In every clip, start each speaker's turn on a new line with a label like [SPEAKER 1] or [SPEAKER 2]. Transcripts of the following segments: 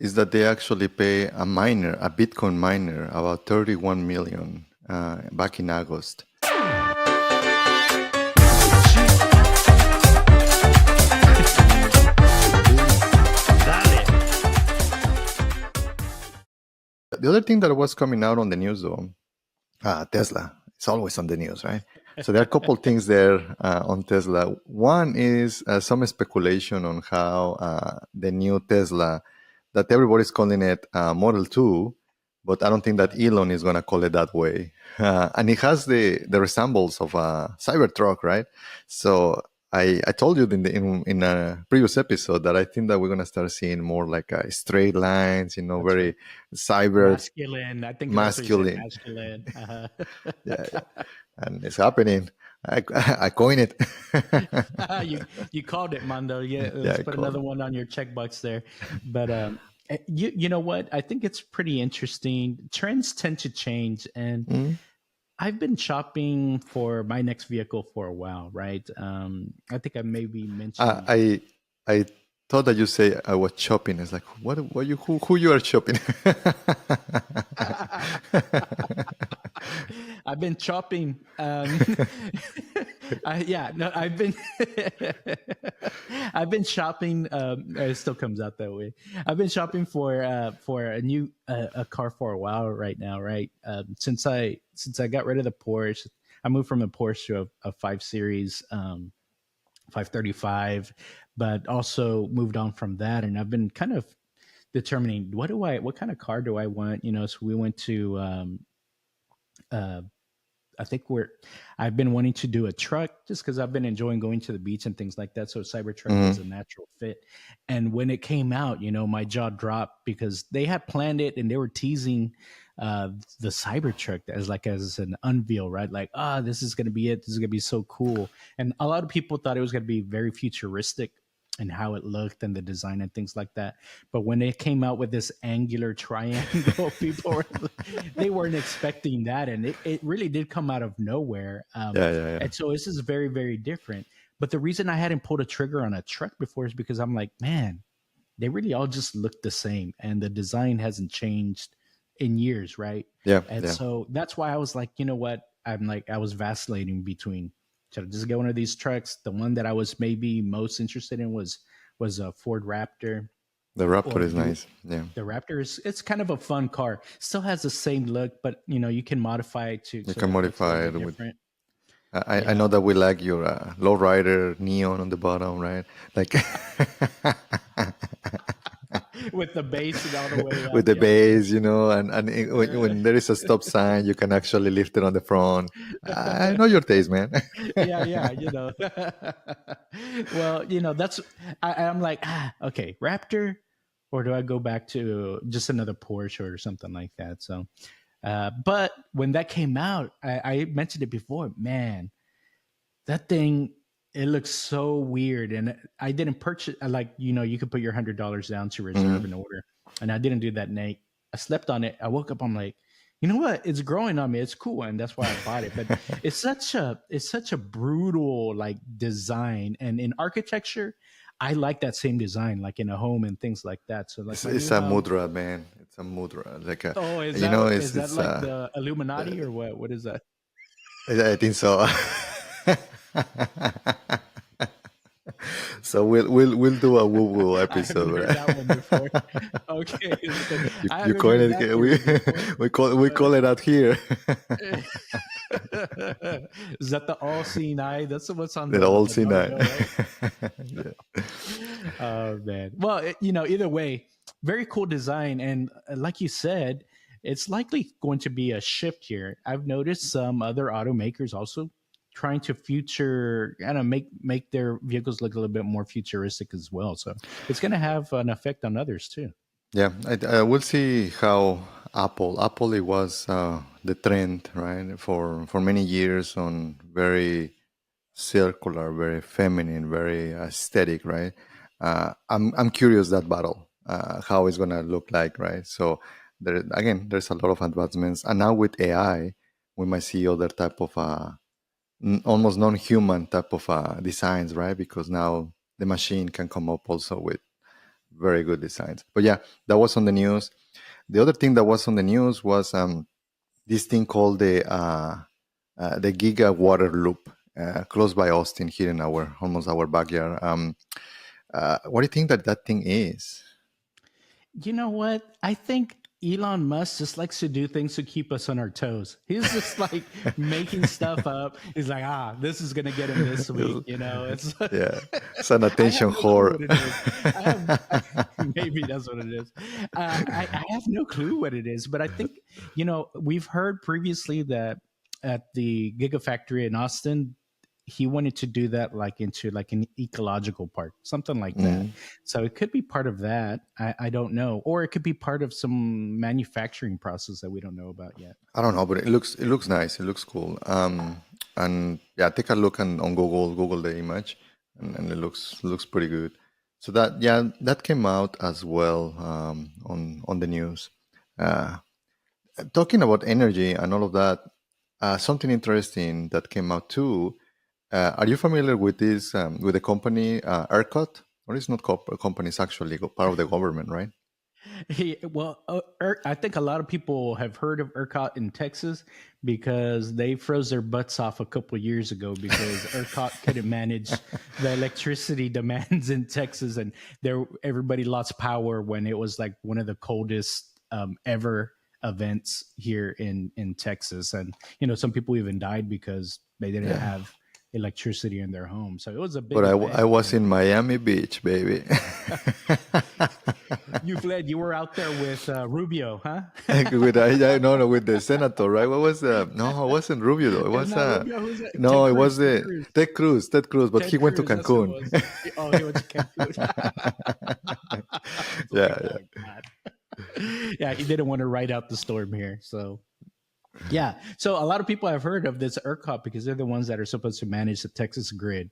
[SPEAKER 1] is that they actually pay a miner, a Bitcoin miner, about 31 million back in August. The other thing that was coming out on the news, though, Tesla. It's always on the news, right? So there are a couple things there on Tesla. One is some speculation on how the new Tesla, that everybody's calling it Model 2, but I don't think that Elon is going to call it that way. And it has the resemblance of a Cybertruck, right? So I told you in a previous episode that I think that we're going to start seeing more like straight lines,
[SPEAKER 2] That's
[SPEAKER 1] very
[SPEAKER 2] right.
[SPEAKER 1] cyber
[SPEAKER 2] Masculine. I think that's what you said,
[SPEAKER 1] masculine.
[SPEAKER 2] masculine.
[SPEAKER 1] Yeah, and it's happening. I coined it.
[SPEAKER 2] You called it, Mando. Yeah,
[SPEAKER 1] Yeah,
[SPEAKER 2] let's
[SPEAKER 1] I
[SPEAKER 2] put
[SPEAKER 1] called
[SPEAKER 2] another
[SPEAKER 1] it.
[SPEAKER 2] one on your checkbox there. But you know what? I think it's pretty interesting. Trends tend to change, and
[SPEAKER 1] Mm.
[SPEAKER 2] I've been shopping for my next vehicle for a while, right? I think I maybe mentioned.
[SPEAKER 1] I thought that you say I was shopping. It's like what you who you are shopping?
[SPEAKER 2] I've been shopping. Yeah, no, I've been I've been shopping. It still comes out that way. I've been shopping for a new a car for a while right now, right? Since I got rid of the Porsche, I moved from a Porsche to a 5 Series 535, but also moved on from that, and I've been kind of determining what kind of car do I want. So we went to uh, I think I've been wanting to do a truck just because I've been enjoying going to the beach and things like that. So Cybertruck was a natural fit. And when it came out, my jaw dropped because they had planned it and they were teasing the Cybertruck as an unveil, right? Like, this is going to be it. This is going to be so cool. And a lot of people thought it was going to be very futuristic and how it looked and the design and things like that. But when it came out with this angular triangle, they weren't expecting that. And it really did come out of nowhere.
[SPEAKER 1] Yeah.
[SPEAKER 2] And so this is very, very different. But the reason I hadn't pulled a trigger on a truck before is because I'm like, man, they really all just look the same. And the design hasn't changed in years, right?
[SPEAKER 1] Yeah.
[SPEAKER 2] And so that's why I was like, you know what? I was vacillating between, should I just get one of these trucks? The one that I was maybe most interested in was a Ford Raptor.
[SPEAKER 1] The Raptor is nice. Yeah.
[SPEAKER 2] The Raptor it's kind of a fun car. Still has the same look, but you can modify it to.
[SPEAKER 1] You can modify it with.
[SPEAKER 2] Different.
[SPEAKER 1] I know that we like your lowrider neon on the bottom, right? Like
[SPEAKER 2] with the base and all the way up.
[SPEAKER 1] with the base, when there is a stop sign, you can actually lift it on the front. I know your taste, man.
[SPEAKER 2] yeah. Well, that's I'm like, okay, Raptor, or do I go back to just another Porsche or something like that? So, but when that came out, I mentioned it before, man, that thing, it looks so weird. And I didn't purchase, you could put your $100 down to reserve an order. And I didn't do that, Nate. I slept on it. I woke up, I'm like, you know what? It's growing on me. It's cool. And that's why I bought it. But it's such a brutal design. And in architecture, I like that same design, like in a home and things like that. So
[SPEAKER 1] it's a mudra, man. It's a mudra. Like
[SPEAKER 2] is that like the Illuminati or what? What is that?
[SPEAKER 1] I think so. So we'll do a woo woo episode.
[SPEAKER 2] I haven't heard that one before. Okay,
[SPEAKER 1] you coin it. We call it out here.
[SPEAKER 2] Is that the all-seeing eye? That's what's on
[SPEAKER 1] the all-seeing eye.
[SPEAKER 2] Right? Oh man. Well, either way, very cool design, and like you said, it's likely going to be a shift here. I've noticed some other automakers also trying to make their vehicles look a little bit more futuristic as well. So it's going to have an effect on others too.
[SPEAKER 1] Yeah, we'll see how Apple, it was the trend, right, for many years on very circular, very feminine, very aesthetic, right? I'm curious that battle, how it's going to look like, right? So there's a lot of advancements, and now with AI, we might see other type of almost non-human type of designs, right? Because now the machine can come up also with very good designs. But yeah, that was on the news. The other thing that was on the news was this thing called the Giga Water Loop, close by Austin, here in our almost our backyard. What do you think that that thing is?
[SPEAKER 2] You know what? I think Elon Musk just likes to do things to keep us on our toes. He's just like making stuff up. He's like, this is gonna get him this week. You know, it's
[SPEAKER 1] Yeah, it's an
[SPEAKER 2] I have
[SPEAKER 1] attention
[SPEAKER 2] no clue
[SPEAKER 1] whore.
[SPEAKER 2] what it is. I have maybe that's what it is. I have no clue what it is, but I think we've heard previously that at the Gigafactory in Austin, he wanted to do that like into like an ecological park, something like that.
[SPEAKER 1] Mm.
[SPEAKER 2] So it could be part of that. I don't know, or it could be part of some manufacturing process that we don't know about yet.
[SPEAKER 1] I don't know, but it looks nice. It looks cool. And yeah, take a look on Google the image, and it looks pretty good. So that came out as well on the news. Uh, Talking about energy and all of that, something interesting that came out too. Are you familiar with this with the company ERCOT? Or it's not a company; it's actually part of the government, right?
[SPEAKER 2] Well, I think a lot of people have heard of ERCOT in Texas because they froze their butts off a couple of years ago because ERCOT couldn't manage the electricity demands in Texas, and everybody lost power when it was like one of the coldest ever events here in Texas, and some people even died because they didn't
[SPEAKER 1] Yeah.
[SPEAKER 2] have electricity in their home. So it was a
[SPEAKER 1] But
[SPEAKER 2] big
[SPEAKER 1] I
[SPEAKER 2] event.
[SPEAKER 1] was in Miami Beach, baby.
[SPEAKER 2] You fled. You were out there with Rubio, huh?
[SPEAKER 1] No, with the senator, right? What was no, it wasn't Rubio though. It
[SPEAKER 2] It's
[SPEAKER 1] was
[SPEAKER 2] not Rubio. Who's it?
[SPEAKER 1] no, it was
[SPEAKER 2] Ted
[SPEAKER 1] the
[SPEAKER 2] Cruz.
[SPEAKER 1] Ted Cruz, but he
[SPEAKER 2] Ted
[SPEAKER 1] went to
[SPEAKER 2] Cruz. That's who it
[SPEAKER 1] Cancun.
[SPEAKER 2] was. Oh, he went to Cancun. It's
[SPEAKER 1] Yeah,
[SPEAKER 2] like,
[SPEAKER 1] yeah.
[SPEAKER 2] oh god. Yeah, he didn't want to ride out the storm here. So yeah. So a lot of people have heard of this ERCOT because they're the ones that are supposed to manage the Texas grid.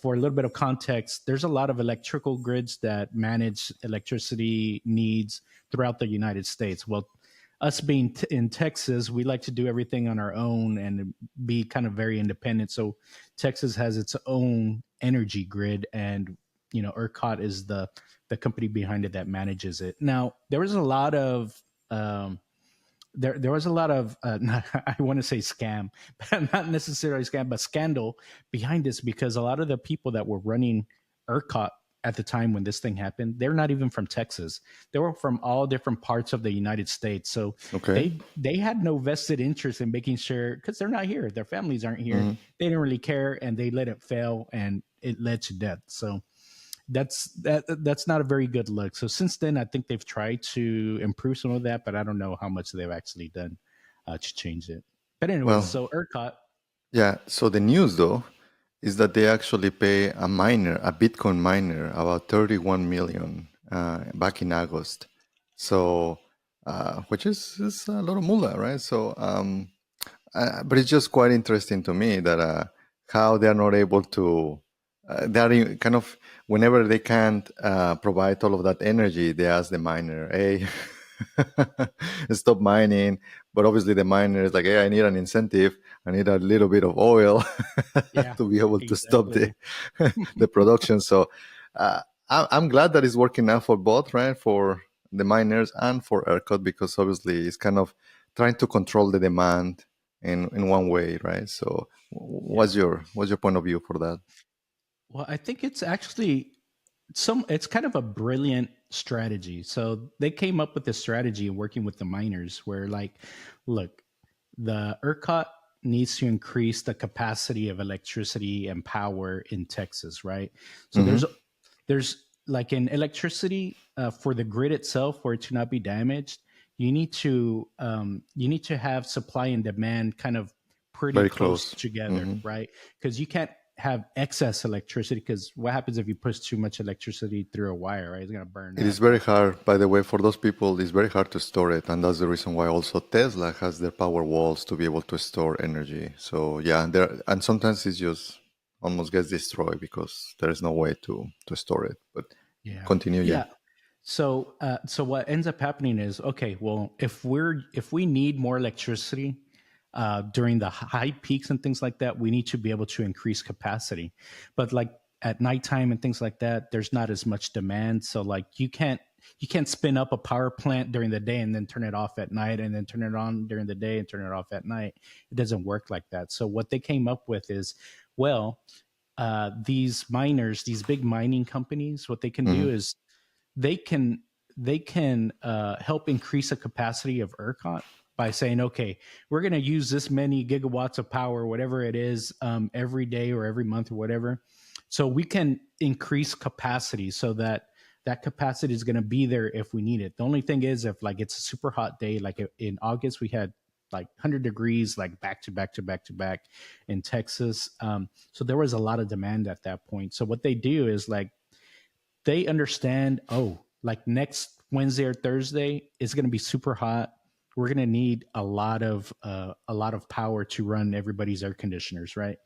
[SPEAKER 2] For a little bit of context, there's a lot of electrical grids that manage electricity needs throughout the United States. Well, us being in Texas, we like to do everything on our own and be kind of very independent. So Texas has its own energy grid, and ERCOT is the company behind it that manages it. Now, there was a lot of there was a lot of I want to say scam, but not necessarily scam, but scandal behind this because a lot of the people that were running ERCOT at the time when this thing happened, they're not even from Texas. They were from all different parts of the United States. So
[SPEAKER 1] Okay.
[SPEAKER 2] they had no vested interest in making sure because they're not here, their families aren't here.
[SPEAKER 1] Mhm.
[SPEAKER 2] They didn't really care, and they let it fail, and it led to death. So that's not a very good look. So since then, I think they've tried to improve some of that, but I don't know how much they've actually done to change it. But anyways,
[SPEAKER 1] Well,
[SPEAKER 2] so ERCOT,
[SPEAKER 1] yeah. So the news though is that they actually pay a Bitcoin miner, about 31 million back in August. So, which is a lot of moolah, right? So, but it's just quite interesting to me that how they are not able to. They are kind of whenever they can't provide all of that energy, they ask the miner, "Hey, stop mining." But obviously, the miner is like, "Hey, I need an incentive. I need a little bit of oil
[SPEAKER 2] yeah,
[SPEAKER 1] to be able to stop the
[SPEAKER 2] exactly.
[SPEAKER 1] the production." So, uh, I'm glad that it's working out for both, right? For the miners and for ERCOT, because obviously it's kind of trying to control the demand in one way, right? So,
[SPEAKER 2] Yeah.
[SPEAKER 1] what's your point of view for that?
[SPEAKER 2] Well, I think it's actually it's kind of a brilliant strategy. So they came up with this strategy working with the miners where like, look, the ERCOT needs to increase the capacity of electricity and power in Texas, right? So
[SPEAKER 1] Hmm.
[SPEAKER 2] there's like in electricity for the grid itself for it to not be damaged, you need to have supply and demand kind of pretty
[SPEAKER 1] Very
[SPEAKER 2] close
[SPEAKER 1] close.
[SPEAKER 2] together,
[SPEAKER 1] Hmm.
[SPEAKER 2] right? Because you can't have excess electricity because what happens if you push too much electricity through a wire, right? It's going to burn
[SPEAKER 1] It is
[SPEAKER 2] up.
[SPEAKER 1] very hard, by the way, for those people, it's very hard to store it. And that's the reason why also Tesla has their power walls to be able to store energy. So yeah, and sometimes it just almost gets destroyed because there is no way to store it. But
[SPEAKER 2] Yeah.
[SPEAKER 1] continue, yeah.
[SPEAKER 2] Yeah. So what ends up happening is okay. Well, if we need more electricity during the high peaks and things like that, we need to be able to increase capacity. But like at nighttime and things like that, there's not as much demand. So like you can't spin up a power plant during the day and then turn it off at night and then turn it on during the day and turn it off at night. It doesn't work like that. So what they came up with is, well, these miners, these big mining companies, what they can do
[SPEAKER 1] Mm-hmm.
[SPEAKER 2] is they can help increase the capacity of ERCOT by saying, okay, we're going to use this many gigawatts of power, whatever it is, every day or every month or whatever. So we can increase capacity so that that capacity is going to be there if we need it. The only thing is, if like it's a super hot day, like in August, we had like 100 degrees, like back to back to back to back in Texas. So there was a lot of demand at that point. So what they do is like they understand, oh, like next Wednesday or Thursday, it's going to be super hot. We're going to need a lot of power to run everybody's air conditioners, right?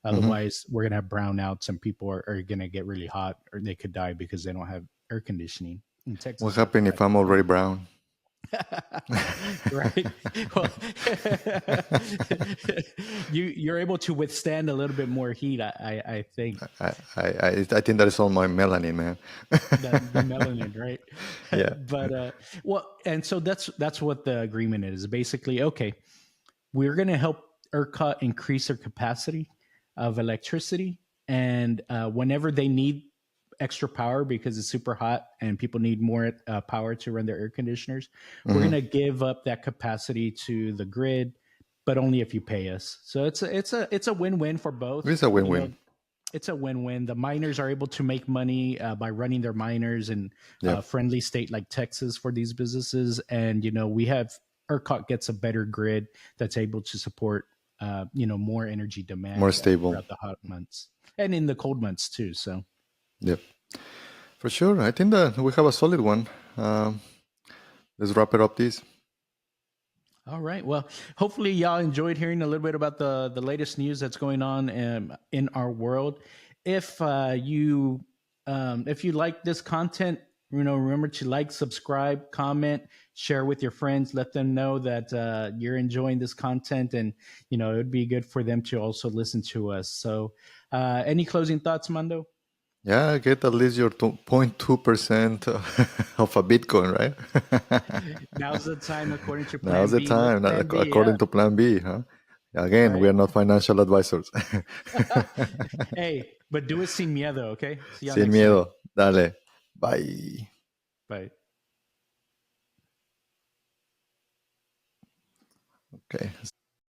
[SPEAKER 1] Mm-hmm.
[SPEAKER 2] Otherwise, we're going to have brownouts and people are going to get really hot or they could die because they don't have air conditioning. In
[SPEAKER 1] What
[SPEAKER 2] Texas,
[SPEAKER 1] happened if I'm already brown?
[SPEAKER 2] right? Well, you're able to withstand a little bit more heat, I think.
[SPEAKER 1] I think that is all my melanin, man.
[SPEAKER 2] The melanin, right?
[SPEAKER 1] Yeah.
[SPEAKER 2] But well, and so that's what the agreement is. Basically, okay, we're going to help ERCOT increase their capacity of electricity, and whenever they need extra power because it's super hot and people need more power to run their air conditioners, we're going
[SPEAKER 1] Mm-hmm.
[SPEAKER 2] to give up that capacity to the grid, but only if you pay us. So it's a win-win for both.
[SPEAKER 1] It's a
[SPEAKER 2] You know,
[SPEAKER 1] win-win.
[SPEAKER 2] it's a win-win. The miners are able to make money by running their miners in
[SPEAKER 1] Yeah.
[SPEAKER 2] a friendly state like Texas for these businesses, and we have ERCOT gets a better grid that's able to support more energy
[SPEAKER 1] More
[SPEAKER 2] demand
[SPEAKER 1] stable.
[SPEAKER 2] throughout the hot months and in the cold months too. So
[SPEAKER 1] Yep. For sure. I think that we have a solid one. Um, let's wrap it up, this.
[SPEAKER 2] all right. Well, hopefully y'all enjoyed hearing a little bit about the latest news that's going on in our world. If if you like this content, remember to like, subscribe, comment, share with your friends. Let them know that you're enjoying this content, and it would be good for them to also listen to us. So, any closing thoughts, Mando?
[SPEAKER 1] Yeah, get at least your 0.2% of a Bitcoin, right?
[SPEAKER 2] Now's the time, according to
[SPEAKER 1] Now's
[SPEAKER 2] Plan
[SPEAKER 1] the
[SPEAKER 2] B. Look,
[SPEAKER 1] time,
[SPEAKER 2] Plan B, yeah,
[SPEAKER 1] according to Plan B, huh? Again, we
[SPEAKER 2] right.
[SPEAKER 1] are not financial advisors.
[SPEAKER 2] Hey, but do it sin miedo, okay? See y'all
[SPEAKER 1] Sin
[SPEAKER 2] next time.
[SPEAKER 1] miedo. Dale. Bye.
[SPEAKER 2] Bye.
[SPEAKER 1] Okay.